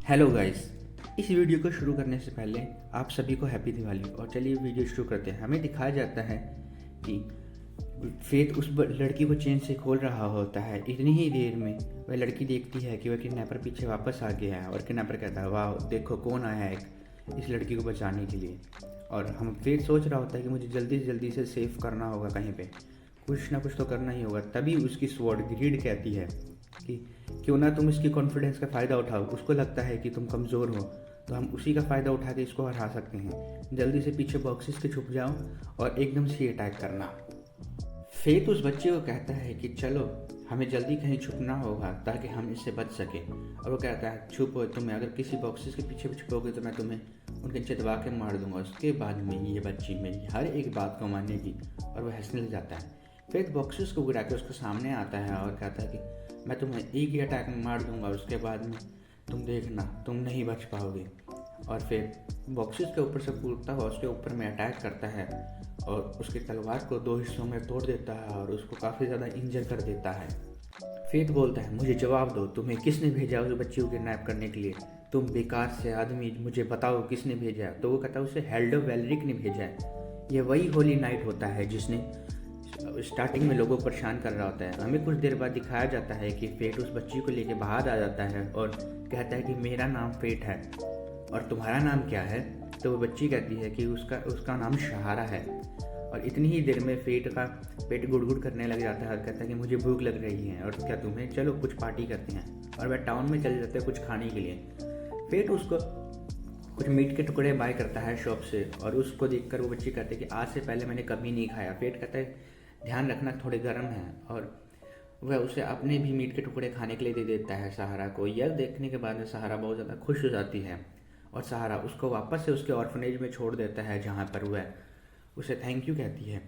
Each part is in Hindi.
Hello guys. इस वीडियो को शुरू करने से पहले आप सभी को हैप्पी दिवाली। और चलिए वीडियो शुरू करते हैं। हमें दिखाया जाता है कि फेथ उस लड़की को चेन से खोल रहा होता है। इतनी ही देर में वह लड़की देखती है कि वह किडनैपर पीछे वापस आ गया है और किडनैपर कहता है वाह देखो कौन आया है इस लड़की को बचाने के लिए। और हम फेथ सोच रहा होता है कि मुझे जल्दी से जल्दी से सेव करना होगा, कहीं पे कुछ ना कुछ तो करना ही होगा। तभी उसकी स्वॉर्ड ग्रीड कहती है कि क्यों ना तुम इसकी कॉन्फिडेंस का फ़ायदा उठाओ। उसको लगता है कि तुम कमज़ोर हो तो हम उसी का फ़ायदा उठा के इसको हरा सकते हैं। जल्दी से पीछे बॉक्सेस के छुप जाओ और एकदम से अटैक करना। फेथ उस बच्चे को कहता है कि चलो हमें जल्दी कहीं छुपना होगा ताकि हम इससे बच सकें। और वो कहता है छुपो, तुम्हें अगर किसी बॉक्सेस के पीछे भी छुपोगे तो मैं तुम्हें उनके नीचे दबा के मार दूंगा। उसके बाद में ये बच्ची मेरी हर एक बात को मानेगी और वह हंसने लग जाता है। फेथ बॉक्सेस को गिरा के उसके सामने आता है और कहता है कि मैं तुम्हें एक ही अटैक में मार दूंगा, उसके बाद में तुम देखना तुम नहीं बच पाओगे। और फिर बॉक्सेस के ऊपर से कूदता हुआ उसके ऊपर में अटैक करता है और उसकी तलवार को दो हिस्सों में तोड़ देता है और उसको काफ़ी ज़्यादा इंजर कर देता है। फेथ बोलता है मुझे जवाब दो, तुम्हें किसने भेजा उस बच्ची को किडनैप करने के लिए? तुम बेकार से आदमी, मुझे बताओ किसने भेजा है। तो वो कहता है उसे हेल्डो वेलरिक ने भेजा है। ये वही होली नाइट होता है जिसने स्टार्टिंग में लोगों को परेशान कर रहा होता है। हमें कुछ देर बाद दिखाया जाता है कि फेट उस बच्ची को लेके बाहर आ जाता है और कहता है कि मेरा नाम फेट है और तुम्हारा नाम क्या है? तो वो बच्ची कहती है कि उसका उसका नाम सहारा है। और इतनी ही देर में फेट का पेट गुड़गुड़ करने लग जाता है और कहता है कि मुझे भूख लग रही है और क्या तुम्हें, चलो कुछ पार्टी करते हैं। और वह टाउन में चले जाते हैं कुछ खाने के लिए। फेट उसको कुछ मीट के टुकड़े बाय करता है शॉप से और उसको देखकर वो बच्ची कहती है कि आज से पहले मैंने कभी नहीं खाया। फेट कहता है ध्यान रखना थोड़े गर्म है। और वह उसे अपने भी मीट के टुकड़े खाने के लिए दे देता है सहारा को। यह देखने के बाद में सहारा बहुत ज़्यादा खुश हो जाती है और सहारा उसको वापस से उसके ऑर्फनेज में छोड़ देता है जहाँ पर वह उसे थैंक यू कहती है।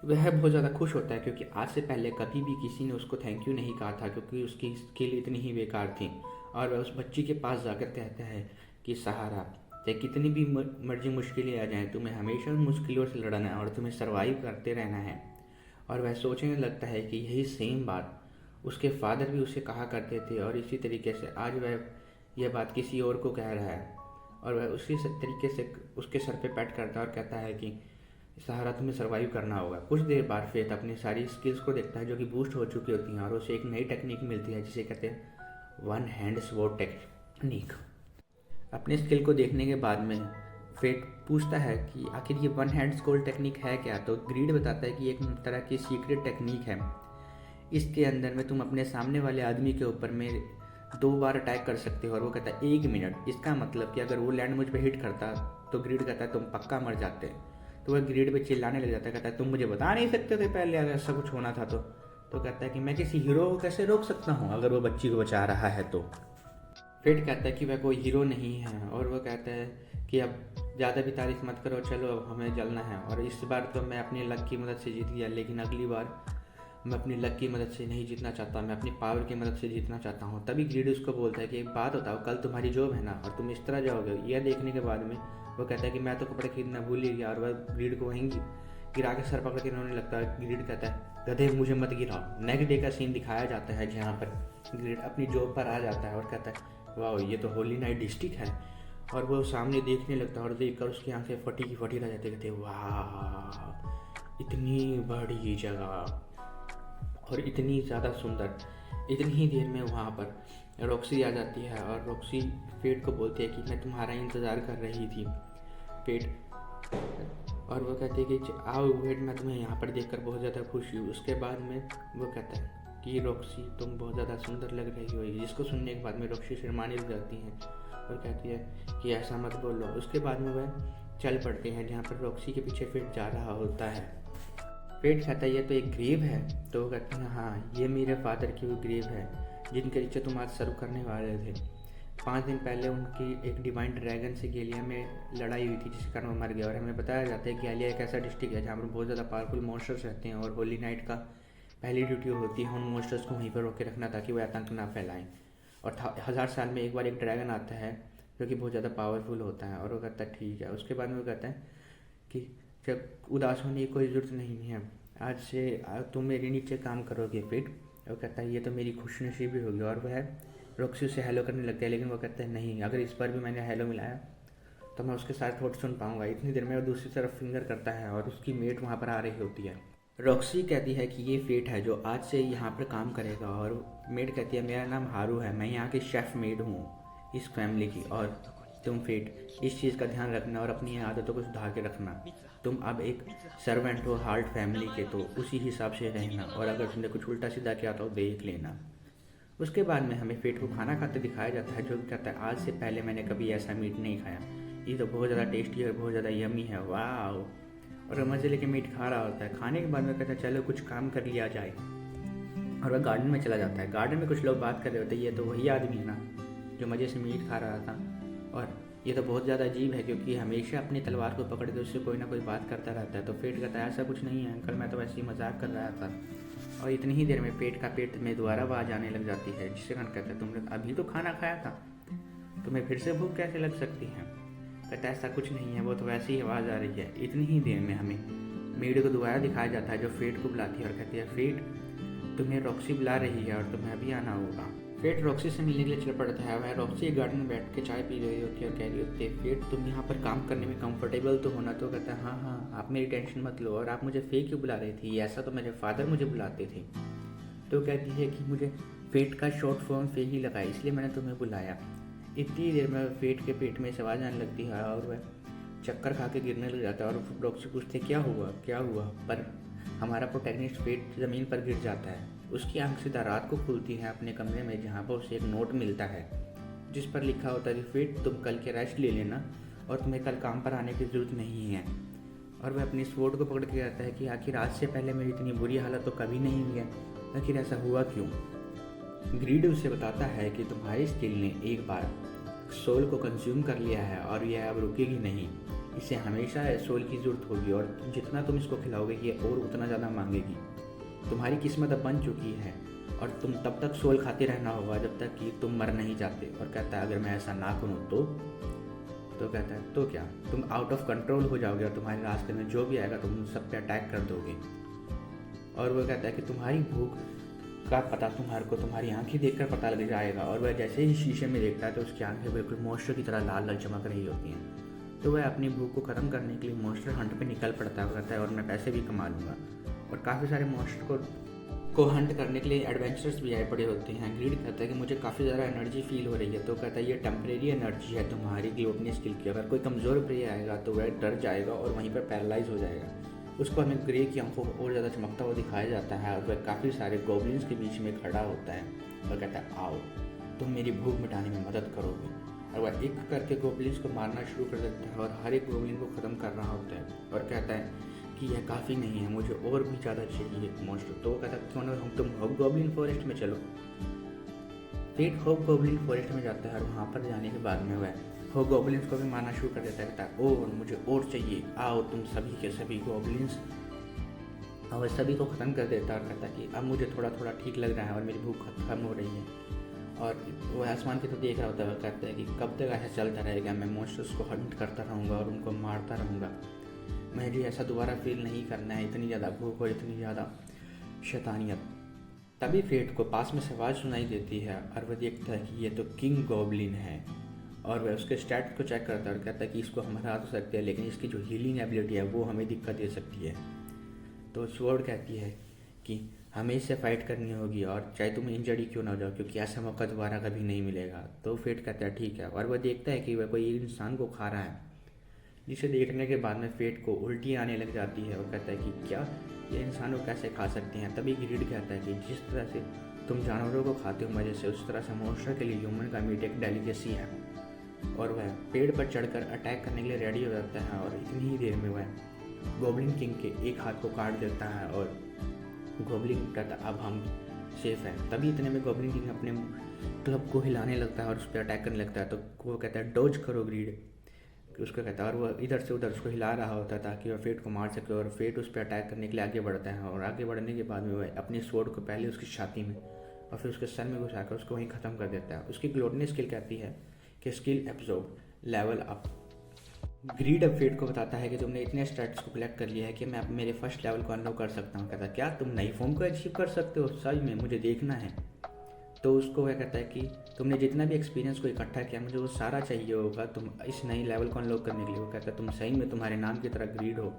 वह बहुत ज़्यादा खुश होता है क्योंकि आज से पहले कभी भी किसी ने उसको थैंक यू नहीं कहा था क्योंकि उसकी स्किल इतनी ही बेकार थी। और वह उस बच्ची के पास जाकर कहता है कि सहारा, चाहे कितनी भी मर्जी मुश्किलें आ जाएं, तुम्हें हमेशा उन मुश्किलों से लड़ना है और तुम्हें सर्वाइव करते रहना है। और वह सोचने लगता है कि यही सेम बात उसके फादर भी उसे कहा करते थे और इसी तरीके से आज वह यह बात किसी और को कह रहा है। और वह उसी तरीके से उसके सर पे पैट करता है और कहता है कि सहारा तुम्हें सर्वाइव करना होगा। कुछ देर बाद फेथ अपनी सारी स्किल्स को देखता है जो कि बूस्ट हो चुकी होती हैं और उसे एक नई टेक्निक मिलती है जिसे कहते हैं वन हैंड स्वॉर्ड टेक्निक। अपने स्किल को देखने के बाद में फेट पूछता है कि आखिर ये वन हैंड स्कोल टेक्निक है क्या? तो ग्रीड बताता है कि एक तरह की सीक्रेट टेक्निक है। इसके अंदर में तुम अपने सामने वाले आदमी के ऊपर में 2 बार अटैक कर सकते हो। और वो कहता है 1 मिनट। इसका मतलब कि अगर वो लैंड मुझ पर हिट करता तो ग्रीड कहता है तुम पक्का मर जाते। तो वह ग्रीड पे चिल्लाने लग जाता है, कहता है तुम मुझे बता नहीं सकते थे पहले अगर ऐसा कुछ होना था तो कहता है कि मैं किसी हीरो को कैसे रोक सकता हूँ अगर वो बच्ची को बचा रहा है तो। फेट कहता है कि वह कोई हीरो नहीं है और वह कहता है कि अब ज़्यादा भी तारीफ मत करो, चलो अब हमें जलना है। और इस बार तो मैं अपनी लक की मदद से जीत गया, लेकिन अगली बार मैं अपनी लक की मदद से नहीं जीतना चाहता, मैं अपनी पावर की मदद से जीतना चाहता हूँ। तभी ग्रीड उसको बोलता है कि एक बात बताओ, कल तुम्हारी जॉब है ना और तुम इस तरह जाओगे? यह देखने के बाद में वो कहता है कि मैं तो कपड़े खरीदना भूल ही गया। और वह ग्रीड को वहीं गिरा के सर पकड़ के रोने लगता है। ग्रीड कहता है गधे मुझे मत गिराओ। नेक्स्ट डे का सीन दिखाया जाता है जहाँ पर ग्रीड अपनी जॉब पर आ जाता है और कहता है वाह ये तो होली नाइट डिस्ट्रिक्ट है। और वो सामने देखने लगता है और देखकर उसकी आंखें फटी की फटी रह जाती, कहते वाह इतनी बड़ी जगह और इतनी ज़्यादा सुंदर। इतनी ही देर में वहाँ पर रॉक्सी आ जाती है और रॉक्सी फेट को बोलती है कि मैं तुम्हारा इंतज़ार कर रही थी फेट। और वो कहती है कि आओ वेट, मैं तुम्हें यहाँ पर देखकर बहुत ज़्यादा खुश हूँ। उसके बाद में वो कहता है कि रॉक्सी तुम बहुत ज़्यादा सुंदर लग रही हो, जिसको सुनने के बाद में रॉक्सी शर्माने लग जाती हैं और कहती है कि ऐसा मत बोलो। उसके बाद में वह चल पड़ते हैं जहाँ पर रॉक्सी के पीछे फेट जा रहा होता है। फेट कहता है ये तो एक ग्रेव है। तो वो कहते हैं हाँ ये मेरे फादर की वो ग्रेव है जिनके नीचे तुम आज सर्व करने वाले थे। 5 दिन पहले उनकी एक डिवाइन ड्रैगन से गैलिया में लड़ाई हुई थी जिसके कारण वो मर गया। और हमें बताया जाता है कि गैलिया एक ऐसा डिस्ट्रिक्ट है जहाँ पर बहुत ज़्यादा पावरफुल मॉन्स्टर्स रहते हैं और होली नाइट का पहली ड्यूटी होती है उन मॉन्स्टर्स को वहीं पर रोक के रखना ताकि वह आतंक ना फैलाएं। और 1000 साल में एक बार एक ड्रैगन आता है जो कि बहुत ज़्यादा पावरफुल होता है। और वो कहता है ठीक है। उसके बाद में वो कहता है कि जब उदास होने की कोई ज़रूरत नहीं है, आज से तुम मेरे नीचे काम करोगे फेट। वो कहता है ये तो मेरी खुशनसीबी होगी। और वह रॉक्सी उससे हेलो करने लगता है, लेकिन वो कहता है नहीं, अगर इस बार भी मैंने हेलो मिलाया तो मैं उसके साथ थोड़ा सुन पाऊंगा। इतनी देर में वो दूसरी तरफ फिंगर करता है और उसकी मेट वहाँ पर आ रही होती है। रॉक्सी कहती है कि ये फेट है जो आज से यहाँ पर काम करेगा, और मेड कहती है मेरा नाम हारू है, मैं यहाँ की शेफ़ मेड हूँ इस फैमिली की, और तुम फेट इस चीज़ का ध्यान रखना और अपनी आदतों को सुधार के रखना। तुम अब एक सर्वेंट हो हार्ट फैमिली के, तो उसी हिसाब से रहना, और अगर तुमने कुछ उल्टा सीधा किया तो देख लेना। उसके बाद में हमें फेट को खाना खाते दिखाया जाता है, जो कहता है आज से पहले मैंने कभी ऐसा मीट नहीं खाया, ये तो बहुत ज़्यादा टेस्टी और बहुत ज़्यादा यमी है, वाह। और मज़े लेके मीट खा रहा होता है। खाने के बाद में कहता है चलो कुछ काम कर लिया जाए, और वह गार्डन में चला जाता है। गार्डन में कुछ लोग बात कर रहे होते हैं, ये तो वही आदमी है ना जो मज़े से मीट खा रहा था, और ये तो बहुत ज़्यादा अजीब है क्योंकि हमेशा अपनी तलवार को पकड़ के उससे कोई ना कोई बात करता रहता है। तो फेट कहता है ऐसा कुछ नहीं है अंकल, मैं तो वैसे ही मजाक कर रहा था। और इतनी ही देर में पेट में दोबारा आवाज़ आने लग जाती है, जिससे कहता है तुमने अभी तो खाना खाया था, तुम्हें फिर से भूख कैसे लग सकती है। कहता है ऐसा कुछ नहीं है, वो तो वैसे ही आवाज़ आ रही है। इतनी ही देर में हमें मेड को दोबारा दिखाया जाता है जो फेट को बुलाती है और कहती है फेट तुम्हें रॉक्सी बुला रही है और तुम्हें अभी आना होगा। फेट रॉक्सी से मिलने के लिए चल पड़ता है। वह रॉक्सी गार्डन में बैठ के चाय पी रही होती है और कह रही होती है फेट तुम यहाँ पर काम करने में कंफर्टेबल तो होना। तो कहता है हाँ हाँ आप मेरी टेंशन मत लो, और आप मुझे फेट क्यों बुला रही थी, ऐसा तो मेरे फादर मुझे बुलाते थे। तो कहती है कि मुझे फेट का शॉर्ट फॉर्म फे ही लगा, इसलिए मैंने तुम्हें बुलाया। इतनी देर में फेट के पेट में से आवाज़ आने लगती है और वह चक्कर खा के गिरने लग जाता है, और डॉक्टर से पूछते क्या हुआ, पर हमारा प्रोटैगनिस्ट फेट ज़मीन पर गिर जाता है। उसकी आंख सीधा रात को खुलती है अपने कमरे में, जहाँ पर उसे एक नोट मिलता है जिस पर लिखा होता है कि फेट तुम कल के रेस्ट ले लेना और तुम्हें कल काम पर आने की ज़रूरत नहीं है। और वह अपनी स्वॉर्ड को पकड़ के कहता है कि आखिर आज से पहले मेरी इतनी बुरी हालत तो कभी नहीं हुई है, आखिर ऐसा हुआ क्यों। ग्रीड उसे बताता है कि तुम्हारी स्किल ने एक बार सोल को कंज्यूम कर लिया है और यह अब रुकेगी नहीं, इसे हमेशा सोल की ज़रूरत होगी, और जितना तुम इसको खिलाओगे ये और उतना ज़्यादा मांगेगी। तुम्हारी किस्मत अब बन चुकी है और तुम तब तक सोल खाते रहना होगा जब तक कि तुम मर नहीं जाते। और कहता है अगर मैं ऐसा ना करूँ तो कहता है तो क्या, तुम आउट ऑफ कंट्रोल हो जाओगे और तुम्हारे रास्ते में जो भी आएगा तुम सब पे अटैक कर दोगे। और वह कहता है कि तुम्हारी भूख का पता तुम्हारे को तुम्हारी आंखें देखकर पता लग जाएगा। और वह जैसे ही शीशे में देखता है तो उसकी आंखें बिल्कुल मॉन्स्टर की तरह लाल लाल चमक रही होती हैं। तो वह अपनी भूख को ख़त्म करने के लिए मॉन्स्टर हंट पे निकल पड़ता है, कहता है और मैं पैसे भी कमा लूँगा। और काफ़ी सारे मॉन्स्टर को हंट करने के लिए एडवेंचर्स भी आए पड़े होते हैं। ग्रीड कहता है कि मुझे काफ़ी ज़्यादा एनर्जी फील हो रही है। तो कहता है ये टेम्परेरी एनर्जी है तुम्हारी ग्लोटनी स्किल की, अगर कोई कमज़ोर प्लेयर आएगा तो वह डर जाएगा और वहीं पर पैरालाइज हो जाएगा। उसको हमें ग्रे की आंखों को और ज़्यादा चमकता हुआ दिखाया जाता है और वह काफ़ी सारे गॉब्लिन्स के बीच में खड़ा होता है और कहता है आओ तुम मेरी भूख मिटाने में मदद करोगे। और वह एक करके गॉब्लिन्स को मारना शुरू कर देता है और हर एक गॉब्लिन को ख़त्म कर रहा होता है और कहता है कि यह काफ़ी नहीं है, मुझे और भी ज़्यादा चाहिए मॉन्स्टर। तो वो कहता है क्यों ना तुम हॉब गॉब्लिन फॉरेस्ट में चलो। फेट हॉब गॉब्लिन फॉरेस्ट में जाता है और वहाँ पर जाने के बाद में वह हॉब गॉब्लिन्स को भी मारना शुरू कर देता है। कहता है और मुझे और चाहिए, आओ तुम सभी के सभी गॉब्लिन्स, और सभी को ख़त्म कर देता है और कहता है कि अब मुझे थोड़ा थोड़ा ठीक लग रहा है और मेरी भूख खत्म हो रही है। और वह आसमान की तरफ देख रहा होता है, कहता है कि कब तक ऐसा चलता रहेगा, मैं मॉन्स्टर्स को हंट करता रहूँगा और उनको मारता रहूँगा, मुझे ऐसा दोबारा फील नहीं करना है, इतनी ज़्यादा भूख और इतनी ज़्यादा शैतानियत। तभी फेट को पास में से आवाज़ सुनाई देती है और वह देखता है कि ये तो किंग गॉब्लिन है। और वह उसके स्टैट्स को चेक करता है और कहता है कि इसको हम हरा तो सकते हैं लेकिन इसकी जो हीलिंग एबिलिटी है वो हमें दिक्कत दे सकती है। तो स्वॉर्ड कहती है कि हमें इससे फाइट करनी होगी और चाहे तुम इंजरी क्यों ना हो जाओ, क्योंकि ऐसा मौका दोबारा कभी नहीं मिलेगा। तो फेट कहता है ठीक है, और वह देखता है कि वह कोई इंसान को खा रहा है, जिसे देखने के बाद में फेट को उल्टी आने लग जाती है और कहता है कि क्या ये इंसान को कैसे खा सकते हैं। तभी ग्रीड कहता है कि जिस तरह से तुम जानवरों को खाते हो मज़े से, उस तरह से मॉन्स्टर के लिए ह्यूमन का मीट एक डेलिकेसी है। और वह पेड़ पर चढ़कर अटैक करने के लिए रेडी हो जाता है और इतनी ही देर में वह गॉब्लिन किंग के एक हाथ को काट देता है और गॉब्लिन कहता है अब हम सेफ है। तभी इतने में गॉब्लिन किंग अपने क्लब को हिलाने लगता है और उस पर अटैक करने लगता है। तो वो कहता है डॉज करो ग्रीड, उसका कहता है, और वह इधर से उधर उसको हिला रहा होता है ताकि वह फेट को मार सके। और फेट उस पर अटैक करने के लिए आगे बढ़ता है और आगे बढ़ने के बाद में वह अपनी स्वॉर्ड को पहले उसकी छाती में और फिर उसके सर में घुसाकर उसको वहीं ख़त्म कर देता है। उसकी ग्लोटनी स्किल कहती है कि skill absorb level up. Greed अब फेट को बताता है कि तुमने इतने स्टैट्स को कलेक्ट कर लिया है कि मैं अब मेरे फर्स्ट लेवल को अनलॉक कर सकता हूँ। कहता क्या तुम नई फॉर्म को अचीव कर सकते हो, सच में मुझे देखना है। तो उसको क्या कहता है कि तुमने जितना भी एक्सपीरियंस को इकट्ठा किया मुझे वो सारा चाहिए होगा तुम इस नई लेवल को अनलॉक करने के लिए। वो कहता है तुम सही में तुम्हारे नाम की तरह ग्रीड हो,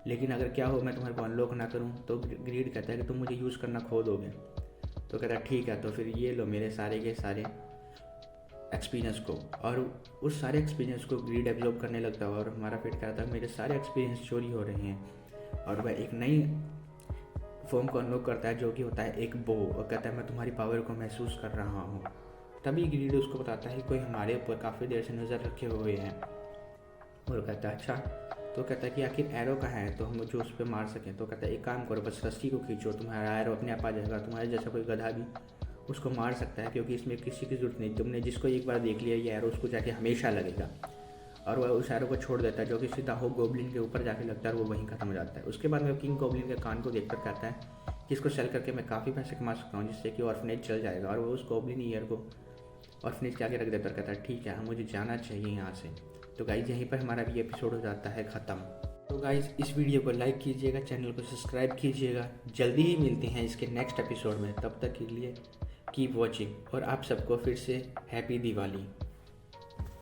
लेकिन अगर क्या हो मैं तुम्हारे को अनलॉक ना करूँ तो ग्रीड कहता है कि तुम मुझे यूज़ करना खो दोगे। तो कहता है ठीक है, तो फिर ये लो मेरे सारे के सारे एक्सपीरियंस को, और उस सारे एक्सपीरियंस को ग्रीड एब्जॉर्ब करने लगता है। और हमारा पेट कहता है मेरे सारे एक्सपीरियंस चोरी हो रहे हैं, और वह एक नई फॉर्म को अनलॉक करता है जो कि होता है एक बो, और कहता है मैं तुम्हारी पावर को महसूस कर रहा हूँ। तभी ग्रीड उसको बताता है कोई हमारे ऊपर काफ़ी देर से नज़र रखे हुए हैं। और कहता है अच्छा, तो कहता है कि आखिर एरो कहाँ है तो हम मुझे उस पर मार सकें। तो कहता है एक काम करो, बस रस्सी को खींचो, तुम्हारा एरो अपने आप आ जाएगा, तुम्हारे जैसा कोई गधा भी उसको मार सकता है, क्योंकि इसमें किसी की ज़रूरत नहीं, तुमने जिसको एक बार देख लिया ये एरो उसको जाके हमेशा लगेगा। और वह उस एरो को छोड़ देता है जो कि सीधा हो गोब्लिन के ऊपर जाके लगता है और वो वहीं खत्म हो जाता है। उसके बाद में किंग गोब्लिन के कान को देखकर कहता है कि इसको सेल करके मैं काफ़ी पैसे कमा सकता हूँ जिससे कि ऑर्फनेज चल जाएगा। और वो उस गोब्लिन ईयर को ऑर्फनेज के आगे रख देता है, कहता है ठीक है मुझे जाना चाहिए यहाँ से। तो गाइज यहीं पर हमारा भी एपिसोड हो जाता है ख़त्म। तो गाइज इस वीडियो को लाइक कीजिएगा, चैनल को सब्सक्राइब कीजिएगा। जल्दी ही मिलते हैं इसके नेक्स्ट एपिसोड में, तब तक के लिए कीप वॉचिंग, और आप सबको फिर से हैप्पी दिवाली।